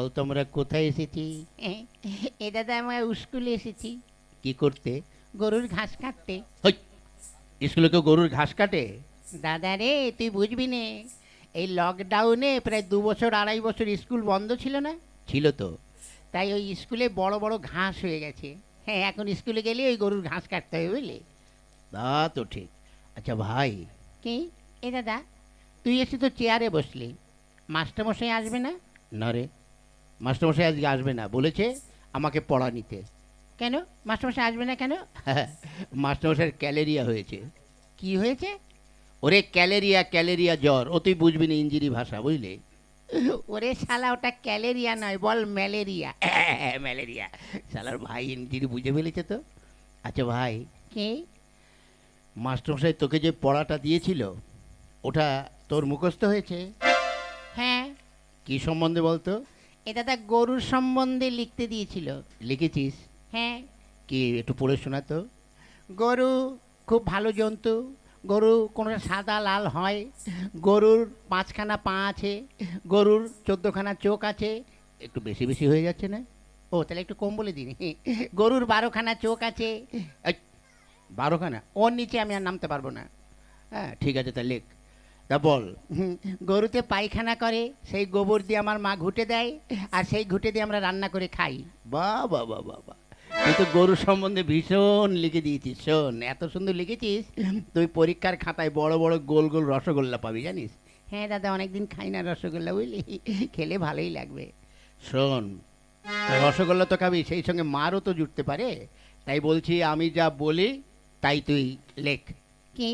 বলতো আমরা কোথায় এসেছি? এ দাদা আমরা স্কুলে এসেছি কি করতে? গরুর ঘাস কাটতে। হই, স্কুলে কেউ গরুর ঘাস কাটে? দাদা রে, তুই বুঝবি নে, এই লকডাউনে প্রায় 2 বছর 2.5 বছর স্কুল বন্ধ ছিল না, ছিল তো। তাই ওই স্কুলে বড় বড় ঘাস হয়ে গেছে। হ্যাঁ, এখন স্কুলে গেলে ওই গরুর ঘাস কাটতে হবে, বুঝলি? তা তো ঠিক। আচ্ছা ভাই, কি? এ দাদা, তুই এসে তো চেয়ারে বসলি, মাস্টারমশাই আসবে না? না রে, মাস্টারমশাই আজকে আসবে না, বলেছে আমাকে পড়া নিতে। কেন মাস্টারমশাই আসবে না কেন? মাস্টারমশাইয়ের ক্যালেরিয়া হয়েছে। কি হয়েছে? ওরে ক্যালেরিয়া, ক্যালেরিয়া জ্বর, ও তুই বুঝবি না ইঞ্জিরি ভাষা, বুঝলি? ওরে শালা, ওটা ক্যালেরিয়া নয়, বল ম্যালেরিয়া। ম্যালেরিয়া। শালার ভাই ইঞ্জিরি বুঝে ফেলেছে তো। আচ্ছা ভাই, কি? মাস্টারমশাই তোকে যে পড়াটা দিয়েছিল ওটা তোর মুখস্থ হয়েছে? হ্যাঁ। কি সম্বন্ধে বলতো? এ দাদা গরুর সম্বন্ধে লিখতে দিয়েছিল। লিখেছিস? হ্যাঁ। কি একটু পড়ে শোনা তো। গরু খুব ভালো জন্তু। গরু কোনো সাদা লাল হয়। গরুর 5খানা পা আছে। গরুর 14খানা চোখ আছে। একটু বেশি বেশি হয়ে যাচ্ছে না? ও তাহলে একটু কম বলে দিন। গরুর 12খানা চোখ আছে। এই, 12খানা? ওর নিচে আমি আর নামতে পারবো না। হ্যাঁ ঠিক আছে, তা লেখ। তা বল। গরুতে পায়খানা করে, সেই গোবর দিয়ে আমার মা ঘুঁটে দেয়, আর সেই ঘুঁটে দিয়ে আমরা রান্না করে খাই। বাহ বাহ বাহ বাহ বাহ, তুই তো গরুর সম্বন্ধে ভীষণ লিখে দিয়েছিস। শোন, এত সুন্দর লিখেছিস, তুই পরীক্ষার খাতায় বড় বড় গোল গোল রসগোল্লা পাবি, জানিস? হ্যাঁ দাদা, অনেকদিন খাই না রসগোল্লা, বুঝলি? খেলে ভালোই লাগবে। শোন, রসগোল্লা তো খাবি, সেই সঙ্গে মারও তো জুটতে পারে। তাই বলছি, আমি যা বলি তাই তুই লেখ। কি?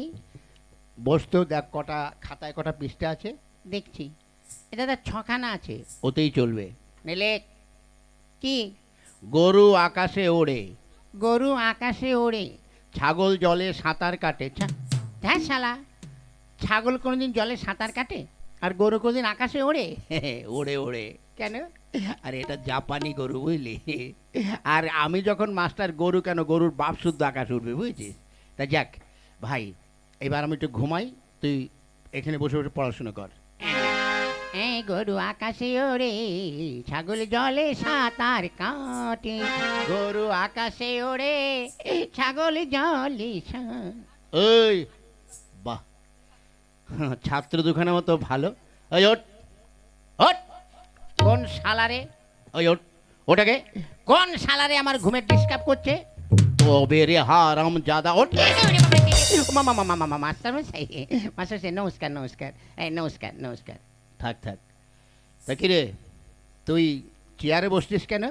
বস তো, দেখ কটা খাতায় কটা পৃষ্ঠা আছে। দেখছি। এ দাদা 6খানা আছে। ওতেই চলবে। নে লেখ। কি? গরু আকাশে ওড়ে, গরু আকাশে ওড়ে, ছাগল জলে সাঁতার কাটে। হ্যাঁ শালা, ছাগল কোনোদিন জলে সাঁতার কাটে আর গরু কোনোদিন আকাশে ওড়ে? ওড়ে ওড়ে। কেন? আর এটা জাপানি গরু, বুঝলি? আর আমি যখন মাস্টার, গরু কেন, গরুর বাপ শুদ্ধ আকাশ উঠবে, বুঝছিস? তা যাক ভাই, এবার আমি একটু ঘুমাই, তুই এখানে বসে বসে পড়াশুনো কর। হ্যাঁ, গরু আকাশে ওড়ে, ছাগল জলে সাঁতার কাটে। গরু আকাশে ওড়ে, ছাগল জলে ওই বাহ, ছাত্র দুখানা মতো ভালো। ওই ওঠ, ওঠ। কোন শালারে? ওই ওঠ, ওটাকে। কোন শালারে আমার ঘুমের ডিস্টার্ব করছে? তবে রে হারাম জাদা, ওঠ। মাস্টার মশাই, মাস্টার মশাই, নমস্কার নমস্কার। এই নমস্কার নমস্কার। থাক থাক। তা কি রে, তুই চেয়ারে বসছিস কেন?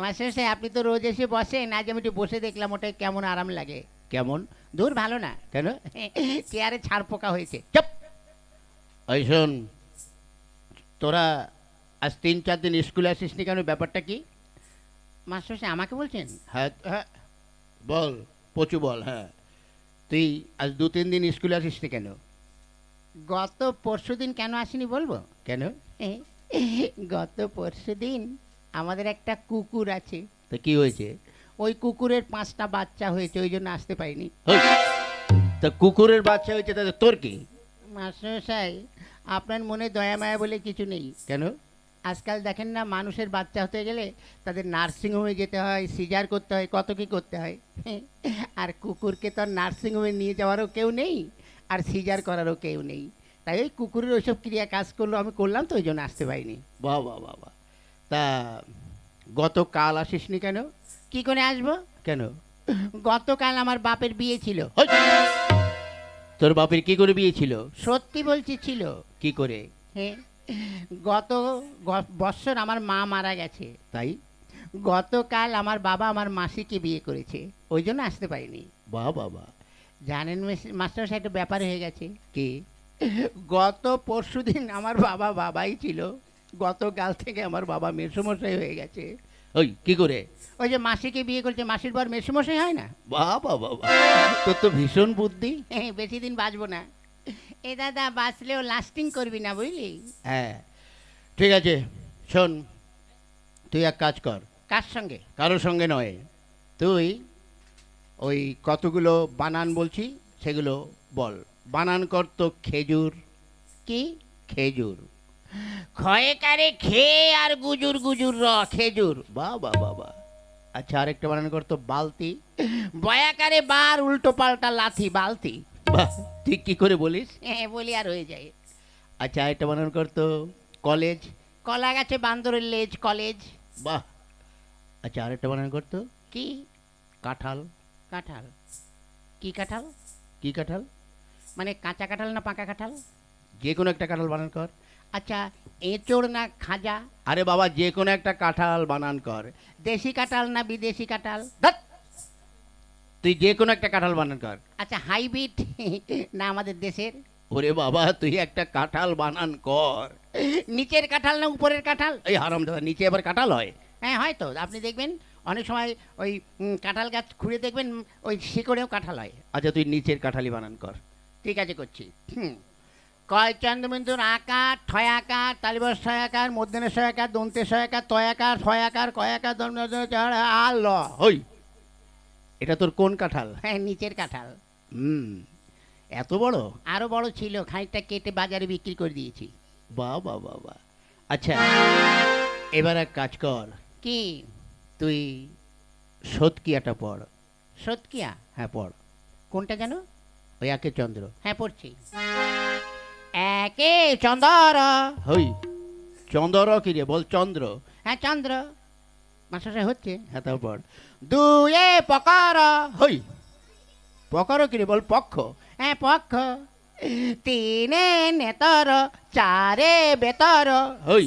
মাস্টার মশাই, আপনি তো রোজ এসে বসেন, আজ আমি একটু বসে দেখলাম, ওটাই কেমন আরাম লাগে। কেমন? দূর ভালো না। কেন? চেয়ারে ছাড় পোকা হয়েছে। চুপ। ওই শোন, তোরা আজ 3-4 দিন স্কুলে আসিসনি কেন, ব্যাপারটা কি? মাস্টার মশাই আমাকে বলছেন? হ্যাঁ হ্যাঁ, বল, পচু বল। হ্যাঁ, তুই আজ 2-3 দিন স্কুলে আসিসনি কেন? গত পরশুদিন কেন আসেনি বলবো? কেন? গত পরশুদিন আমাদের একটা কুকুর আছে। তা কি হয়েছে? ওই কুকুরের 5টা বাচ্চা হয়েছে, ওই জন্য আসতে পারিনি। ওই, তা কুকুরের বাচ্চা হয়েছে, তাতে তোর কি? মাস্টারমশাই, আপনার মনে দয়া মায়া বলে কিছু নেই। কেন? আজকাল দেখেন না, মানুষের বাচ্চা হতে গেলে তাদের নার্সিংহোমে যেতে হয়, সিজার করতে হয়, কত কি করতে হয়। আর কুকুরকে তো আর নার্সিংহোমে নিয়ে যাওয়ারও কেউ নেই, আর সিজার করারও কেউ নেই। তাই ওই কুকুরের ওইসব ক্রিয়া কাজ করলো, আমি করলাম তো, ওই জন্য আসতে পারিনি। বাহ বাহ বাহ বাহ। তা গতকাল আসিসনি কেন? কি করে আসবো? কেন? গতকাল আমার বাপের বিয়ে ছিল। ওই, তোর বাপের কি করে বিয়ে ছিল? সত্যি বলছি, ছিল। কি করে? হ্যাঁ, গত বৎসর আমার মা মারা গেছে, তাই? গতকাল আমার বাবা আমার মাসিকে বিয়ে করেছে, ওই জন্য আসতে পারিনি। বাহ বাবা। জানেন মাস্টার, একটা ব্যাপার হয়ে গেছে। কি? গত পরশুদিন আমার বাবা বাবাই ছিল, গতকাল থেকে আমার বাবা মেসোমশাই হয়ে গেছে। ওই কি করে? ওই যে মাসিকে বিয়ে করেছে, মাসির পর মেসোমশাই হয় না? বাহ বাহ বাবা, তোর তো ভীষণ বুদ্ধি। বেশি দিন বাঁচবো না। এ দাদা, বাঁচলেও লাস্টিং করবি না, বুঝলি? হ্যাঁ ঠিক আছে, শোন, তুই এক কাজ কর। কার সঙ্গে? কারোর সঙ্গে নয়, তুই ওই কতগুলো বানান বলছি সেগুলো বল। বানান কর তো খেজুর। কি? খেজুর। ক্ষয়কারে খেয়ে আর গুজুর গুজুর খেজুর। বাহ বাহ বাহ বাহ। আচ্ছা আরেকটা বানান করতো বালতি। বয়াকারে বার উল্টো পাল্টা লাথি বালতি। বাহ, তুই কি করে বলিস? হ্যাঁ বলি আর হয়ে যায়। আচ্ছা আরেকটা বানান করতো কলেজ। কলা গাছে বান্দরের লেজ কলেজ। বাহ। আচ্ছা আরেকটা বানান করতো কি? কাঁঠাল। কাঁঠাল। কি কাঁঠাল? কি কাঁঠাল? মানে কাঁচা কাঁঠাল না পাকা কাঁঠাল? যে কোনো একটা কাঁঠাল বানান কর। আচ্ছা এঁচোড় না খাজা? আরে বাবা যে কোনো একটা কাঁঠাল বানান কর। দেশি কাঁঠাল না বিদেশি কাঁঠাল? ধ্যাৎ, তুই যে কোনো একটা কাঁঠাল বানান কর। আচ্ছা হাইব্রিড না আমাদের দেশের? ওরে বাবা তুই একটা কাঁঠাল বানান কর। নিচের কাঁঠাল না উপরের কাঁঠাল? এই হারামজাদা, নিচে আবার কাঁঠাল হয়? হ্যাঁ হয়তো, আপনি দেখবেন অনেক সময় ওই কাঁঠাল গাছ খুঁড়ে দেখবেন ওই শিকড়েও কাঁঠাল হয়। আচ্ছা তুই নিচের কাঁঠালি বানান কর। ঠিক আছে করছি। কয় চন্দ্রবিন্দুর আকার ঠয় আকার তালিবর ছয় আকার মধ্যনের ছয় আকার দন্তের ছয় আকার তয় আকার ছয় আকার কয় আকার আর ল। হই, এটা তোর কোন কাঁঠাল? হ্যাঁ নিচের কাঁঠাল। এত বড়? আরো বড় ছিল, খানিকটা কেটে বাজারে বিক্রি করে দিয়েছি। বাহ বাহ বাহ বাহ। আচ্ছা এবার এক কাজ কর, কি? তুই সৎকিয়াটা পড়। সৎকিয়া? হ্যাঁ পড়। কোনটা যেন? ওই একে চন্দ্র। হ্যাঁ পড়ছি। একে চন্দ্র। হই, চন্দ্র কি রে? বল চন্দ্র। হ্যাঁ চন্দ্র। মাস্টার হচ্ছে। হ্যাঁ তাও পড়। দুয়ে পকর। হই, পকারও কি রে? বল পক্ষ। হ্যাঁ পক্ষ। তিনে নেতর চারে বেতর। হই,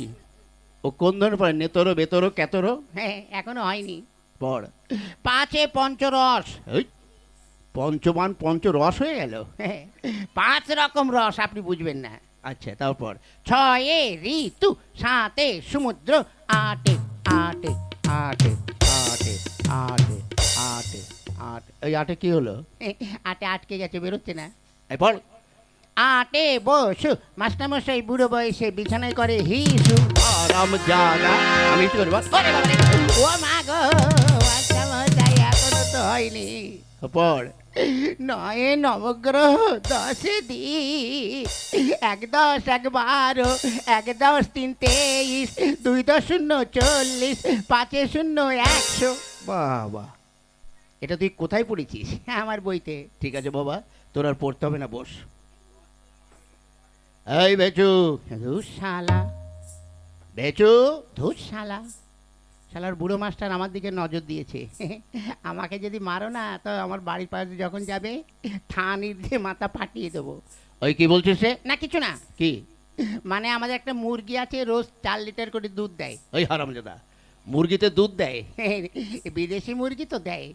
ও কোন ধরনের পড়ে? নেতরো বেতরো কেতরো? হ্যাঁ এখনো হয়নি। পড়। পাঁচে পঞ্চরস। ওই পঞ্চমান পঞ্চরস হয়ে গেল। হ্যাঁ, 5 রকম রস আপনি বুঝবেন না। আচ্ছা তাও পড়। ছয়ে ঋতু সাতে সমুদ্র আটে আটে আটে আটে আটে আটে আটে। ওই আটে কি হলো? আটে আটকে গেছে, বেরোচ্ছে না। এই পড়। আটে বসু মাস্টারমশাই বুড়ো বয়সে বিছানায় করে হিসু। আরাম জাগা। আমি একটু করে বল। ওরে বাবারে, ও মা গো মাস্টারমশাই এখনো তো হয়নি। পড়। নয়ে নবগ্রহ 10 দিন 1 10 1 12 1 10 3 23 2 10 0 40 5 0 100। বাহ বাহ, এটা তুই কোথায় পড়েছিস? আমার বইতে। ঠিক আছে বাবা, তোর আর পড়তে হবে না, বস। এই বেচু। ধুস শালা, বেচু। ধুস শালা। শালার বুড়ো মাস্টার আমার দিকে নজর দিয়েছে। আমাকে যদি মারো না তো আমার বাড়ির পাশে যখন যাবে ঠানির দিয়ে মাথা ফাটিয়ে দেবো। ওই কি বলছিস রে? না কিছু না। কি? মানে আমাদের একটা মুরগি আছে, রোজ 4 লিটার করে দুধ দেয়। ওই হারামজাদা, মুরগিতে দুধ দেয়? বিদেশি মুরগি তো দেয়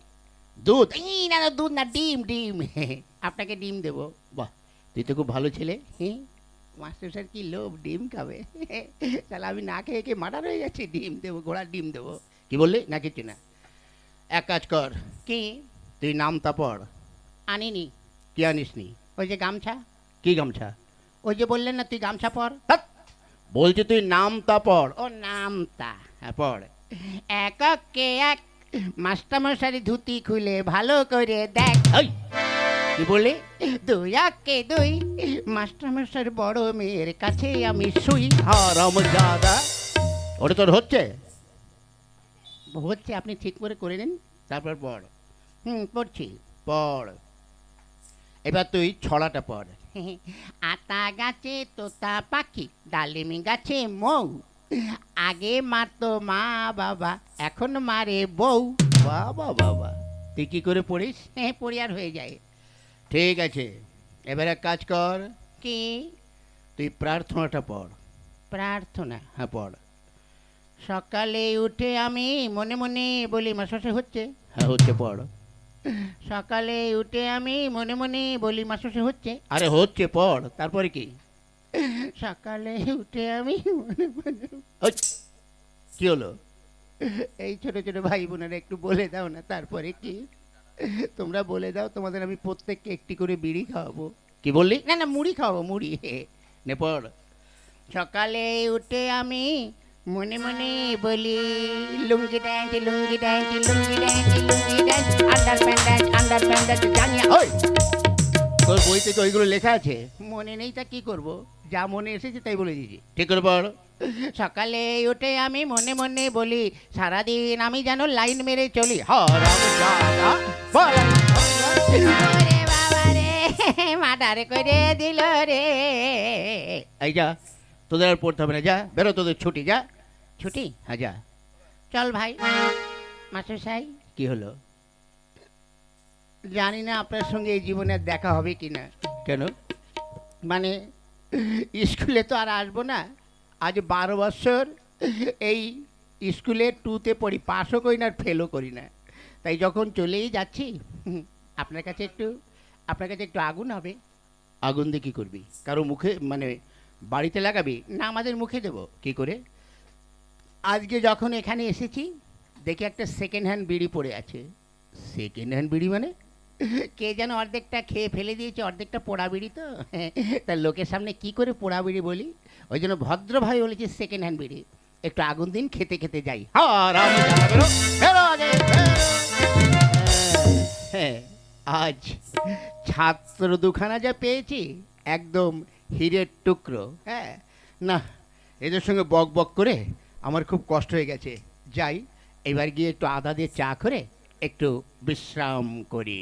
দুধ? এই না না, দুধ না, ডিম ডিম। আপনাকে ডিম দেবো। বাহ, তুই তো খুব ভালো ছেলে। মাস্টার স্যার কি লোভ, ডিম খাবে। তাহলে আমি না খেয়ে খেয়ে মার্ডার হয়ে যাচ্ছি, ডিম দেবো, ঘোড়ার ডিম দেবো। কি বললি? না কিছু না। এক কাজ কর, কি? তুই নামতা পড়। আনিনি। কি আনিস নি? ওই যে গামছা। কি গামছা? ওই যে বললেন না তুই গামছা পর। ধ্যাৎ, বলছি তুই নামতা পড়। ও নামতা। হ্যাঁ পড়। এককে এক মাস্টারমশারি ধুতি খুলে ভালো করে দেখ। এই কি বললি? 2 একে 2 মাস্টারমশার বড় মেয়ের কাছে আমি শুই। হারামজাদা, ওটা তোর হচ্ছে? হচ্ছে, আপনি ঠিক করে করে নিন। তারপর পড়। পড়ছি। পড়। এবার তুই ছড়াটা পড়। আতা গাছে তোতা পাখি ডালিমি গাছে মৌ, আগে মারতো মা বাবা এখন মারে বউ। বাবা বাবা, তুই কি করে পড়িস? পড়ি আর হয়ে যায়। ঠিক আছে, এবার এক কাজ কর, কি? তুই প্রার্থনাটা পড়। প্রার্থনা? হ্যাঁ পড়। সকালে উঠে আমি মনে মনে বলি, মাসে হচ্ছে। হ্যাঁ হচ্ছে, পড়। সকালে উঠে আমি মনে মনে বলি, মাসে হচ্ছে। আরে হচ্ছে, পড়। তারপরে কি? সকালে উঠে আমি মনে মনে। ওই, কি হলো? এই ছোট ছোট ভাই বোনেরা একটু বলে দাও না তারপরে কি। তোমরা বলে দাও, তোমাদের আমি প্রত্যেককে একটি করে বিড়ি খাওয়াবো। কি বললি? না না, মুড়ি খাওয়াবো, মুড়ি। নে পড়। সকালে উঠে আমি মনে মনে বলি, লুঙ্গি ড্যান্স লুঙ্গি ড্যান্স লুঙ্গি ড্যান্স লুঙ্গি ড্যান্স আন্ডার প্যান্ডাস জানিয়া। ওই, তোর বই থেকে ওইগুলো লেখা আছে? মনে নেই তা কি করব। যা মনে এসেছে তাই বলে দিয়েছি। ঠিক করে পড়। সকালে উঠে আমি মনে মনে বলি, সারাদিন আমি যেন লাইন মেরে চলি। ওরে বাবা রে, মাটারে করে দিল রে। এই যা, তোদের আর পড়তে হবে না, যা বেরো, তোদের ছুটি, যা। ছুটি? হ্যাঁ যা। চল ভাই। মাস্টার সাহেব, কি হলো? জানি না আপনার সঙ্গে এই জীবনে আর দেখা হবে কি না। কেন? মানে স্কুলে তো আর আসবো না। আজ 12 বছর এই স্কুলে 2তে পড়ি, পাসও করি না আর ফেলও করি না। তাই যখন চলেই যাচ্ছি, আপনার কাছে একটু আগুন হবে। আগুন দিয়ে কি করবি? কারো মুখে, মানে বাড়িতে লাগাবি? না, আমাদের মুখে দেব। কি করে? আজকে যখন এখানে এসেছি দেখি একটা সেকেন্ড হ্যান্ড বিড়ি পড়ে আছে। সেকেন্ড হ্যান্ড বিড়ি মানে? কে যেন অর্ধেকটা খেয়ে ফেলে দিয়েছে, অর্ধেকটা পোড়া বিড়ি তো। তার লোকের সামনে কি করে পোড়া বিড়ি বলি, ওই জন্য ভদ্রভাবে বলেছি সেকেন্ড হ্যান্ড বিড়ি। একটু আগুন দিন, খেতে খেতে যাই। হ্যাঁ, আজ ছাত্র দুখানা যা পেয়েছি, একদম হীরের টুকরো। হ্যাঁ, না, এদের সঙ্গে বক বক করে আমার খুব কষ্ট হয়ে গেছে। যাই, এবার গিয়ে একটু আদা দিয়ে চা করে একটু বিশ্রাম করি।